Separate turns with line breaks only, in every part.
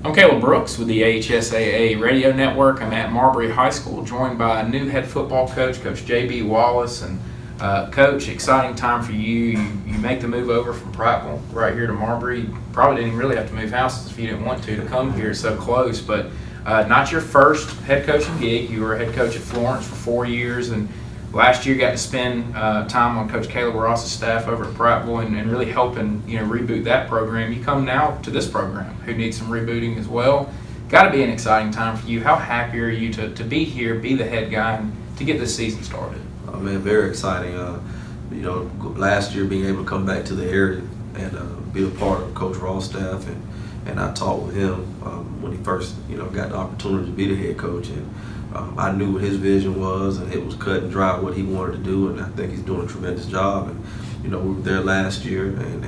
I'm Caleb Brooks with the AHSAA Radio Network. I'm at Marbury High School, joined by a new head football coach, Coach JB Wallace. And Coach, exciting time for you. You make the move over from Prattville right here to Marbury. You probably didn't really have to move houses if you didn't want to come here so close. But not your first head coaching gig. You were a head coach at Florence for 4 years, and last year got to spend time on Coach Caleb Ross's staff over at Prattville and really helping reboot that program. You come now to this program who needs some rebooting as well. Got to be an exciting time for you. How happy are you to be here, be the head guy, and to get this season started?
Oh man, very exciting. Last year being able to come back to the area and be a part of Coach Ross' staff, and I talked with him when he first got the opportunity to be the head coach, and I knew what his vision was, and it was cut and dry what he wanted to do, and I think he's doing a tremendous job. And we were there last year, and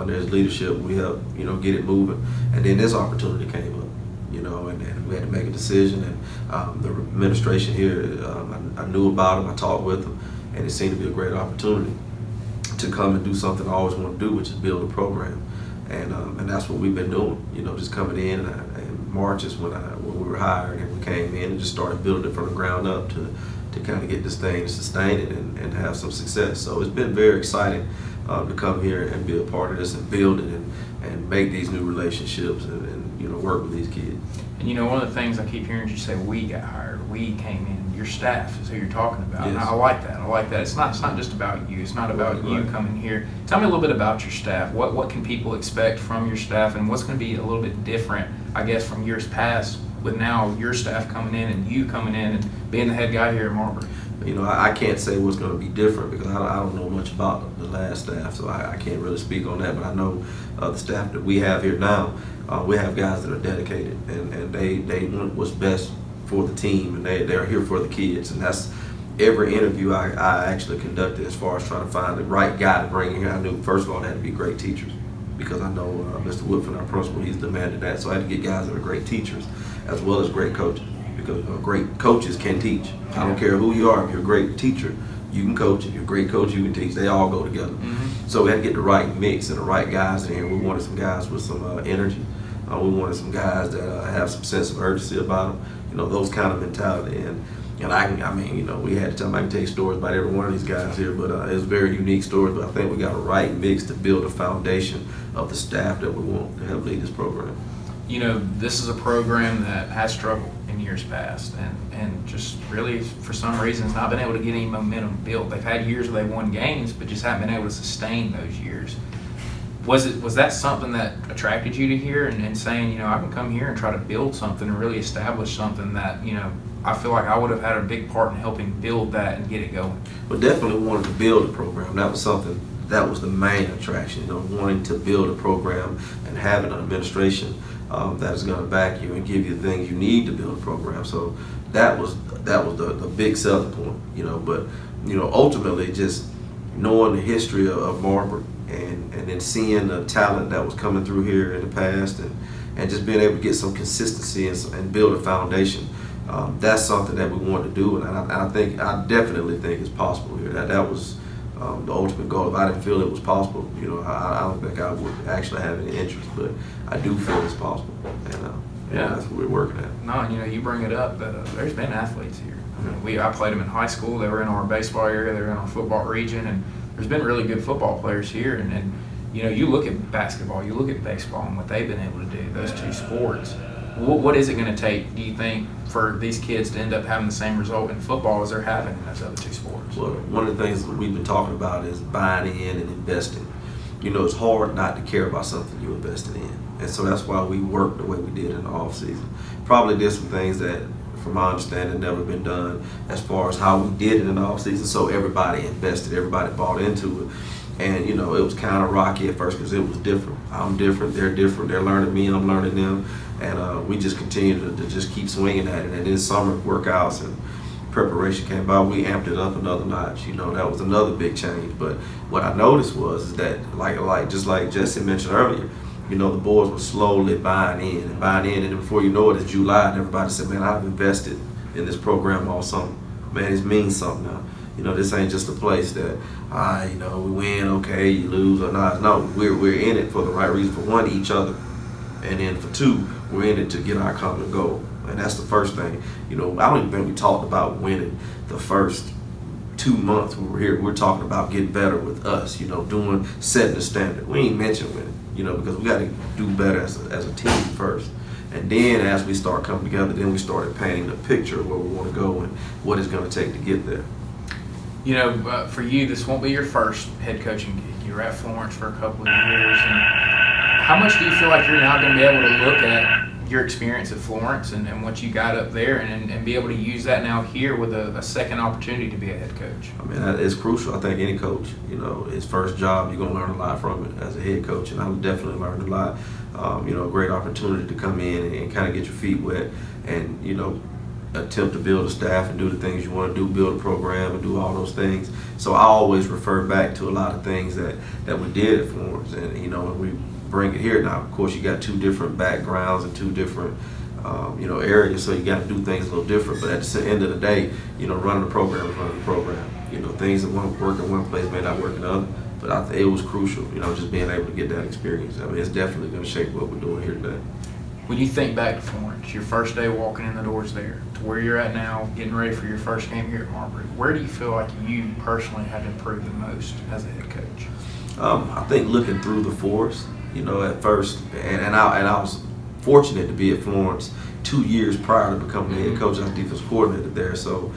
under his leadership we helped get it moving, and then this opportunity came up, and we had to make a decision. And the administration here, I knew about him, I talked with him, and it seemed to be a great opportunity to come and do something I always want to do, which is build a program, and that's what we've been doing. Just coming in, and March is when we were hired, and we came in and just started building it from the ground up to kind of get this thing, sustain it, and have some success. So it's been very exciting to come here and be a part of this and build it and make these new relationships and work with these kids.
And one of the things I keep hearing you say, we got hired, we came in, your staff is who you're talking about.
Yes.
And I like that. It's not just about you. It's not about you coming here. Tell me a little bit about your staff. What can people expect from your staff, and what's going to be a little bit different, I guess, from years past with now your staff coming in and you coming in and being the head guy here at Marbury?
I can't say what's going to be different because I don't know much about the last staff, so I can't really speak on that. But I know the staff that we have here now, we have guys that are dedicated, and they want what's best for the team, and they're here for the kids. And that's every interview I actually conducted as far as trying to find the right guy to bring in here. I knew, first of all, they had to be great teachers, because I know Mr. Woodford, our principal, he's demanded that. So I had to get guys that are great teachers as well as great coaches, because great coaches can teach. I don't care who you are. If you're a great teacher, you can coach. If you're a great coach, you can teach. They all go together.
Mm-hmm.
So we had to get the right mix and the right guys in here. We wanted some guys with some energy. We wanted some guys that have some sense of urgency about them. Those kind of mentality. And we had to tell them. I can tell you stories about every one of these guys here, but it's very unique stories. But I think we got a right mix to build a foundation of the staff that we want to help lead this program.
This is a program that has struggled in years past, and just really, for some reason, has not been able to get any momentum built. They've had years where they've won games, but just haven't been able to sustain those years. Was that something that attracted you to here and saying, I can come here and try to build something and really establish something that, I feel like I would have had a big part in helping build that and get it going?
But definitely wanted to build a program. That was something, that was the main attraction, wanting to build a program and having an administration that is going to back you and give you the things you need to build a program. So that was the big selling point, But ultimately, just knowing the history of Marbury and then seeing the talent that was coming through here in the past, and just being able to get some consistency and build a foundation. That's something that we wanted to do, and I definitely think it's possible here. That was the ultimate goal. If I didn't feel it was possible, I don't think I would actually have any interest, but I do feel it's possible, and that's what we're working at.
No, you bring it up that there's been athletes here. I played them in high school. They were in our baseball area. They were in our football region, and there's been really good football players here. And you look at basketball, you look at baseball, and what they've been able to do, those two sports. What is it going to take, do you think, for these kids to end up having the same result in football as they're having in those other two sports?
Well, one of the things that we've been talking about is buying in and investing. It's hard not to care about something you're investing in. And so that's why we work the way we did in the off season. Probably did some things that, from my understanding, never been done as far as how we did it in the off season. So everybody invested, everybody bought into it. And it was kind of rocky at first because it was different. I'm different, they're learning me, I'm learning them. And we just continued to just keep swinging at it. And then summer workouts and preparation came by, we amped it up another notch. That was another big change. But what I noticed was that, just like Jesse mentioned earlier, the boys were slowly buying in, and before you know it, it's July, and everybody said, man, I've invested in this program all summer. Man, it means something now. This ain't just a place that, we win, okay, you lose or not. No, we're in it for the right reason. For one, each other. And then for 2, we're in it to get our common goal. And that's the first thing. I don't even think we talked about winning the first 2 months we were here. We're talking about getting better with us, setting the standard. We ain't mentioned winning, because we got to do better as a team first. And then as we start coming together, then we started painting the picture of where we want to go and what it's going to take to get there.
For you, this won't be your first head coaching gig. You were at Florence for a couple of years. And how much do you feel like you're now going to be able to look at your experience at Florence and what you got up there and be able to use that now here with a second opportunity to be a head coach?
I mean, it's crucial. I think any coach, his first job, you're going to learn a lot from it as a head coach. And I definitely learned a lot. A great opportunity to come in and kind of get your feet wet and, attempt to build a staff and do the things you want to do, build a program and do all those things. So I always refer back to a lot of things that we did at Florence. And, and we bring it here. Now, of course, you got 2 different backgrounds and 2 different, areas, so you got to do things a little different. But at the end of the day, running the program is running the program. Things that won't work in one place may not work in another. But it was crucial, just being able to get that experience. I mean, it's definitely going to shape what we're doing here today.
When you think back to Florence, your first day walking in the doors there, to where you're at now, getting ready for your first game here at Marbury, where do you feel like you personally have improved the most as a head coach?
I think looking through the forest, at first, and I was fortunate to be at Florence 2 years prior to becoming the head coach. I was defensive coordinator there, so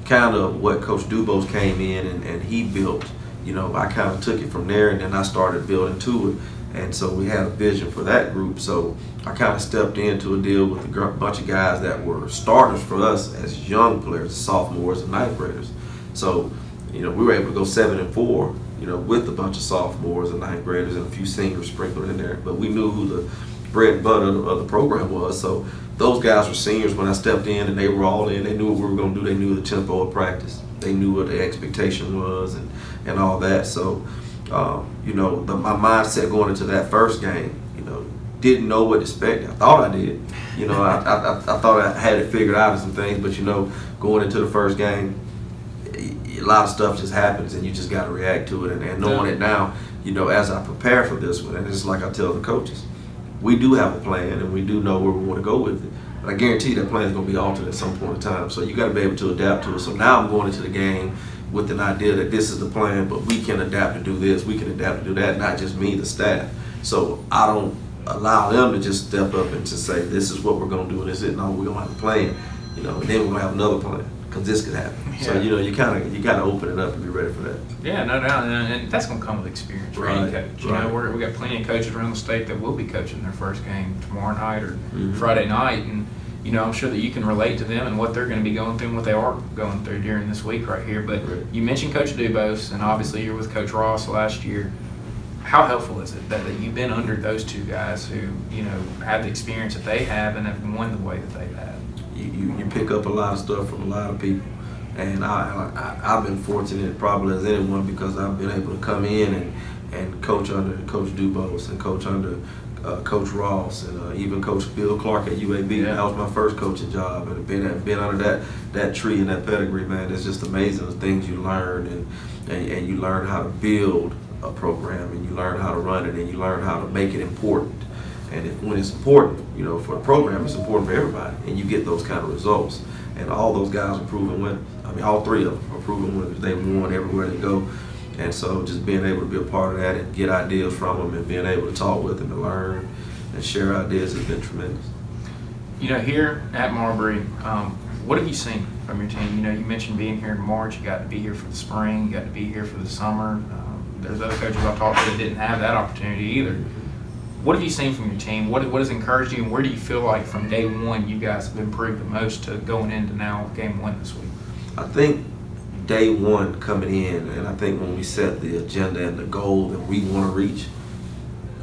kind of what Coach Dubose came in and he built, I kind of took it from there, and then I started building to it. And so we had a vision for that group. So I kind of stepped into a deal with a bunch of guys that were starters for us as young players, sophomores and ninth graders. So, we were able to go 7-4, with a bunch of sophomores and ninth graders and a few seniors sprinkled in there. But we knew who the bread and butter of the program was. So those guys were seniors when I stepped in, and they were all in. They knew what we were going to do. They knew the tempo of practice. They knew what the expectation was and all that. So, my mindset going into that first game, didn't know what to expect. I thought I did. I thought I had it figured out and some things, but, going into the first game, a lot of stuff just happens, and you just got to react to it. And knowing it now, as I prepare for this one, and it's like I tell the coaches, we do have a plan, and we do know where we want to go with it. But I guarantee that plan is going to be altered at some point in time. So you got to be able to adapt to it. So now I'm going into the game with an idea that this is the plan, but we can adapt to do this, we can adapt to do that, not just me, the staff. So I don't allow them to just step up and to say, this is what we're going to do, and this is it. No, we're going to have a plan, and then we're going to have another plan, because this could happen. Yeah. So, you got to open it up and be ready for that.
Yeah, no doubt, and that's going to come with experience for any coach. We got plenty of coaches around the state that will be coaching their first game tomorrow night or Friday night, and I'm sure that you can relate to them and what they're going to be going through and what they are going through during this week right here. But you mentioned Coach Dubose, and obviously you're with Coach Ross last year. How helpful is it that you've been under those 2 guys who, have the experience that they have and have won the way that they've had?
You pick up a lot of stuff from a lot of people. And I've been fortunate probably as anyone, because I've been able to come in and coach under Coach Dubose and coach under Coach Ross and even Coach Bill Clark at UAB. Yeah. That was my first coaching job, and been under that tree and that pedigree, man. It's just amazing the things you learn, and you learn how to build a program, and you learn how to run it, and you learn how to make it important. And when it's important, for a program, it's important for everybody, and you get those kind of results. And all those guys are proven winners. I mean, all 3 of them are proven winners. They've won everywhere they go. And so just being able to be a part of that and get ideas from them and being able to talk with them and learn and share ideas has been tremendous.
Here at Marbury, what have you seen from your team? You mentioned being here in March. You got to be here for the spring. You got to be here for the summer. There's other coaches I've talked to that didn't have that opportunity either. What have you seen from your team? What has encouraged you, and where do you feel like from day one you guys have improved the most to going into now game 1 this week?
I think day one coming in, and I think when we set the agenda and the goal that we want to reach,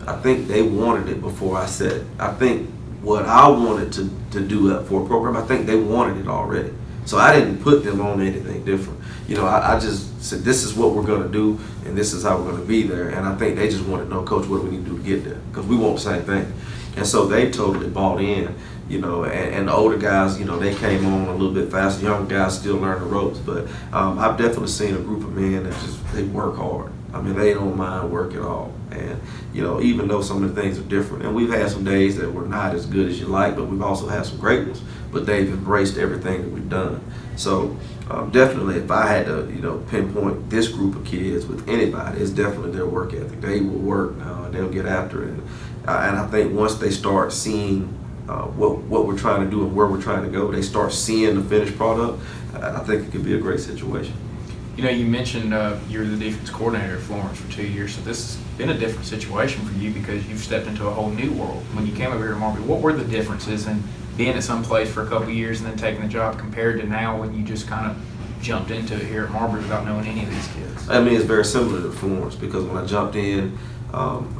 I think they wanted it before I said it. I think what I wanted to do for a program, I think they wanted it already. So I didn't put them on anything different. I just said, this is what we're going to do, and this is how we're going to be there. And I think they just wanted to know, Coach, what do we need to do to get there? Because we want the same thing. And so they totally bought in, and the older guys, they came on a little bit faster. Young guys still learn the ropes. But I've definitely seen a group of men that they work hard. I mean, they don't mind work at all. And, even though some of the things are different, and we've had some days that were not as good as you like, but we've also had some great ones, but they've embraced everything that we've done. So definitely, if I had to, pinpoint this group of kids with anybody, it's definitely their work ethic. They will work now, and they'll get after it. And I think once they start seeing what we're trying to do and where we're trying to go, they start seeing the finished product, I think it could be a great situation.
You mentioned you're the defense coordinator at Florence for 2 years, so this has been a different situation for you because you've stepped into a whole new world. When you came over here to Marbury, what were the differences in being at some place for a couple of years and then taking the job compared to now when you just kind of jumped into it here at Marbury without knowing any of these kids?
I mean, it's very similar to Florence because when I jumped in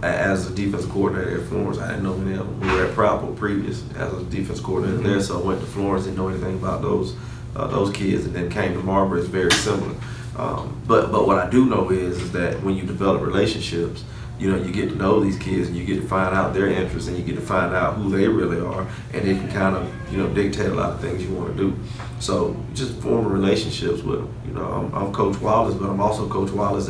as a defensive coordinator at Florence, I didn't know any of them. We were at Proudville previous as a defense coordinator there, so I went to Florence, didn't know anything about those kids, and then came to Marbury. It's very similar. But what I do know is that when you develop relationships, you get to know these kids and you get to find out their interests and you get to find out who they really are, and they can kind of dictate a lot of things you want to do. So just forming relationships with them. I'm Coach Wallace, but I'm also Coach Wallace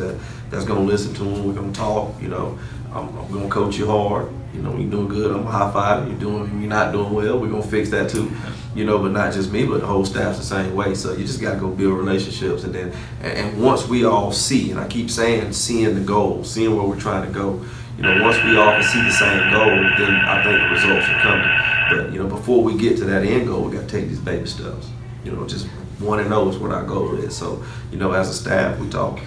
that's going to listen to them. We're going to talk. I'm going to coach you hard. When you're doing good, I'm going to high five you. When you're not doing well, we're going to fix that too. But not just me, but the whole staff's the same way. So you just got to go build relationships, and once we all see, and I keep saying, seeing the goal, seeing where we're trying to go. Once we all can see the same goal, then I think the results are coming. But before we get to that end goal, we got to take these baby steps. Just 1-0 is what our goal is. So as a staff, we talk.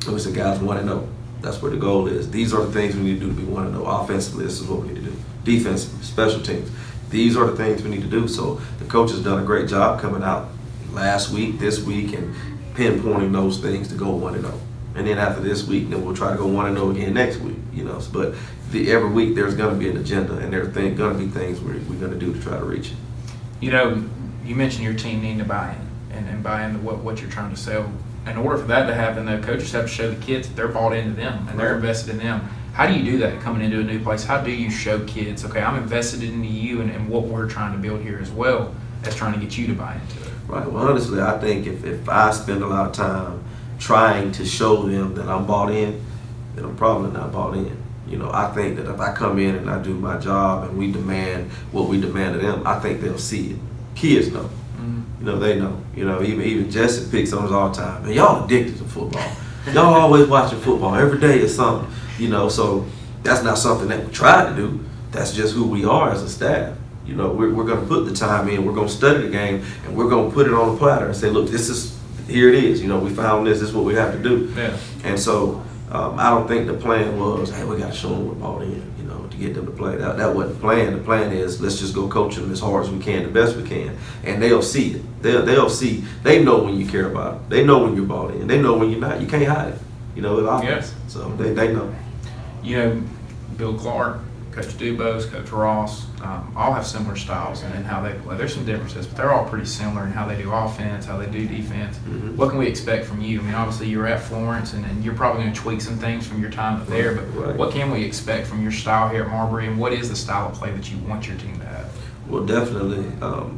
We say, guys, 1-0. That's what the goal is. These are the things we need to do to be 1-0. Offensively, this is what we need to do. Defensively, special teams. These are the things we need to do. So the coach has done a great job coming out last week, this week, and pinpointing those things to go 1-0. And then after this week, then we'll try to go 1-0 again next week. But every week there's going to be an agenda, and there's going to be things we're going to do to try to reach it.
You mentioned your team needing to buy in and buy into what you're trying to sell. In order for that to happen, the coaches have to show the kids that they're bought into them and they're invested in them. How do you do that coming into a new place? How do you show kids, okay, I'm invested into you and what we're trying to build here as well as trying to get you to buy into it?
Right. Well, honestly, I think if I spend a lot of time trying to show them that I'm bought in, then I'm probably not bought in. I think that if I come in and I do my job and we demand what we demand of them, I think they'll see it. Kids know. They know. Even Jesse picks on us all the time. Man, y'all addicted to football. Y'all always watching football. Every day is something. So that's not something that we try to do. That's just who we are as a staff. We're going to put the time in. We're going to study the game, and we're going to put it on a platter and say, look, here it is. We found this. This is what we have to do.
Yeah.
And so I don't think the plan was, hey, we got to show them we're bought in, to get them to play. That wasn't the plan. The plan is let's just go coach them as hard as we can, the best we can, and they'll see it. They'll see. They know when you care about it. They know when you're bought in. They know when you're not. You can't hide it. With offense.
Yes.
So they know.
Bill Clark, Coach Dubose, Coach Ross, all have similar styles in how they play. There's some differences, but they're all pretty similar in how they do offense, how they do defense. Mm-hmm. What can we expect from you? Obviously you were at Florence, and you're probably going to tweak some things from your time up there, but what can we expect from your style here at Marbury, and what is the style of play that you want your team to have?
Well, definitely,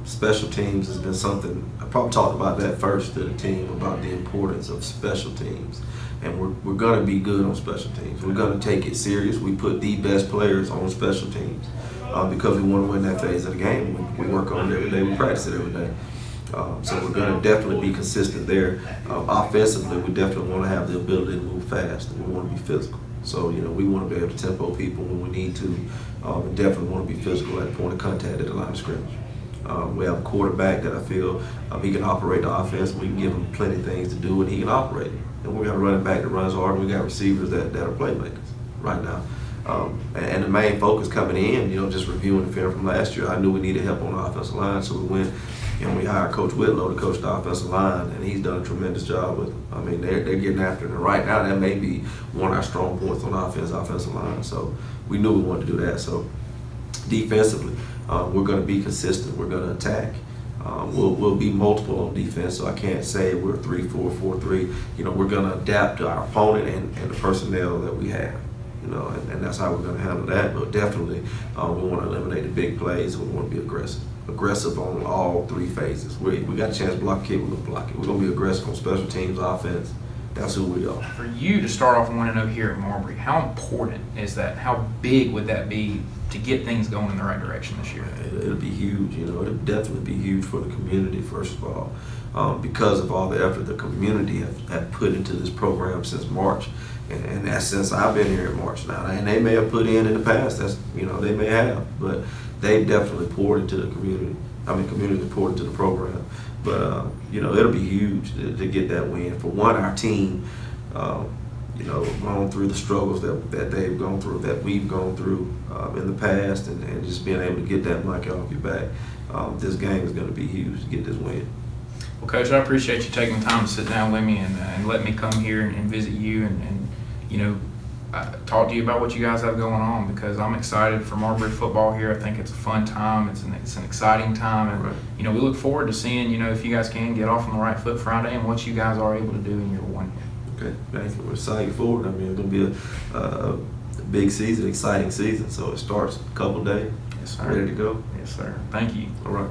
special teams has been something. I probably talked about that first to the team, about the importance of special teams. And we're going to be good on special teams. We're going to take it serious. We put the best players on special teams because we want to win that phase of the game. We work on it every day. We practice it every day. So we're going to definitely be consistent there. Offensively, we definitely want to have the ability to move fast, and we want to be physical. So, we want to be able to tempo people when we need to. We definitely want to be physical at point of contact at the line of scrimmage. We have a quarterback that I feel he can operate the offense. We can give him plenty of things to do, and he can operate it. And we got a running back that runs hard, and we got receivers that are playmakers right now. And the main focus coming in, just reviewing the film from last year, I knew we needed help on the offensive line, so we went and we hired Coach Whitlow to coach the offensive line, and he's done a tremendous job with them. They're getting after it. And right now, that may be one of our strong points on offensive line. So we knew we wanted to do that. So defensively, we're going to be consistent. We're going to attack. We'll be multiple on defense, so I can't say we're 3-4, 4-3. We're going to adapt to our opponent and the personnel that we have. And that's how we're going to handle that. But definitely, we want to eliminate the big plays, and we want to be aggressive on all three phases. We got a chance to block a kick, we're going to block it. We're going to be aggressive on special teams, offense, that's who we are.
For you to start off 1-0 here at Marbury, how important is that? How big would that be to get things going in the right direction this year?
It'll be huge. It'll definitely be huge for the community, first of all, because of all the effort the community have put into this program since March. And that's since I've been here in March now. And they may have put in the past. That's they may have, but they've definitely poured into the community. Community poured into the program. But it'll be huge to get that win. For one, our team, going through the struggles that they've gone through, that we've gone through in the past, and just being able to get that monkey off your back. This game is going to be huge to get this win.
Well, Coach, I appreciate you taking the time to sit down with me and let me come here and visit you and talk to you about what you guys have going on, because I'm excited for Marbury football here. I think it's a fun time. It's an exciting time, and
right.
We look forward to seeing if you guys can get off on the right foot Friday and what you guys are able to do in year one here.
Okay, thank you. We're excited forward. It's going to be a big season, exciting season. So it starts a couple days.
Yes, sir.
Ready to go.
Yes, sir. Thank you.
All right.